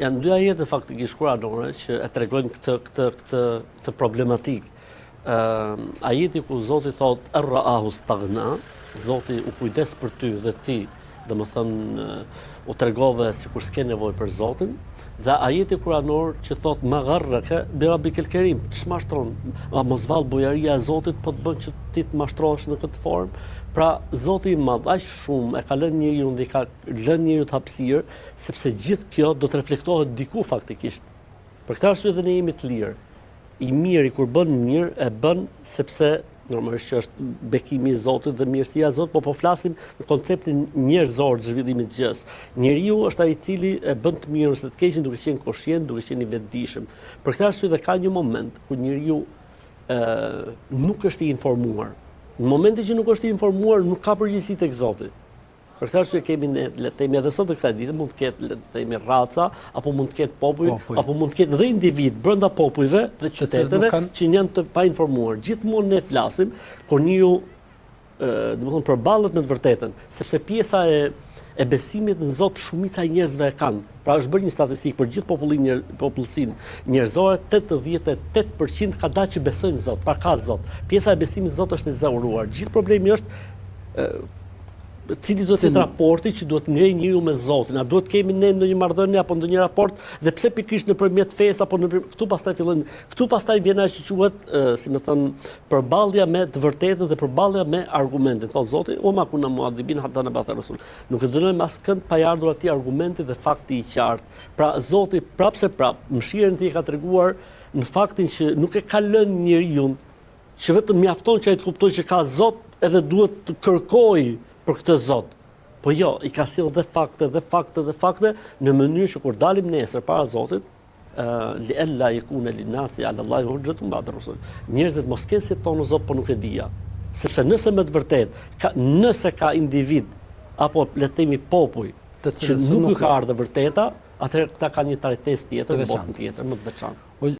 Janë dy ajete faktikisht kuranore që e tregojnë këtë problematik. Ajeti ku Zoti thot ar-ra'ahu staghna, Zoti u kujdes për ty dhe ti, domethënë u tregove sikur s'ke nevojë për Zotin, dhe ajeti kuranor që thot ma gharraka bi rabbikel kerim, ç'mashtron, mos vall bujaria e Zotit po të bën që ti të mashtrohesh në këtë formë. Pra Zoti i Madh aq shumë e ka lënë njeriu dhe ka lënë njeriu të hapësirë, sepse gjithë kjo do të reflektohet diku faktikisht. Për këtë arsye dhe ne jemi të lirë. I miri kur bën mirë e bën sepse normalisht që është bekimi i Zotit dhe mirësia e Zotit, po flasim në konceptin njerëzor të zhvillimit të gjës. Njeriu është ai i cili e bën të mirën ose të keqin duke qenë koshient, duke qenë i vetëdijshëm. Për këtë arsye dhe ka një moment ku njeriu nuk është i informuar. Në momentin që nuk është i informuar, nuk ka përgjegjësi tek Zoti. Për këtë arsye kemi ne, le të themi edhe sot të kësaj dite, mund të ketë le të themi raca, apo mund të ketë popull, apo mund të ketë edhe individ brenda popujve dhe qyteteve që janë të painformuar. Gjithmonë ne flasim kur njeriu domethënë përballet me të vërtetën, sepse pjesa e besimit në Zot shumica e njerëzve e kanë. Pra është bërë një statistikë për gjithë popullsinë njerëzore, 88% ka dalë që besojnë në Zot, pra ka Zot. Pjesa e besimit në Zot është e zauruar. Gjithë problemi është cili duhet të jetë raporti që duhet ngrej njeriu me Zotin. A duhet kemi ne ndonjë marrëdhënie apo ndonjë raport dhe pse pikërisht nëpërmjet fesë apo këtu pastaj vjen ajo që quhet, si më thon, përballja me të vërtetën dhe përballja me argumentin. Thot Zoti: "O ma kuna muadhibin hatta nabata rasul." Nuk e dënojmë askënd pa ardhur aty argumenti dhe fakti i qartë. Pra Zoti prapse mëshirën e tij ka treguar në faktin që nuk e ka lënë njeriu që vetëm mjafton që ai të kuptojë që ka Zot edhe duhet të kërkojë për këtë Zot. Po jo, i ka sjell dhe fakte në mënyrë që kur dalim nesër para Zotit, li alla yakuna linnasi ala Allahi hujjatun ba'da rusul. Njerëzit mos kenë si tonë Zot, po nuk e dija. Sepse nëse me të vërtetë, nëse ka individ apo le të themi popull që nuk ka ardhur vërteta, atëherë këta kanë një trajtesë tjetër, botën tjetër, më të veçantë.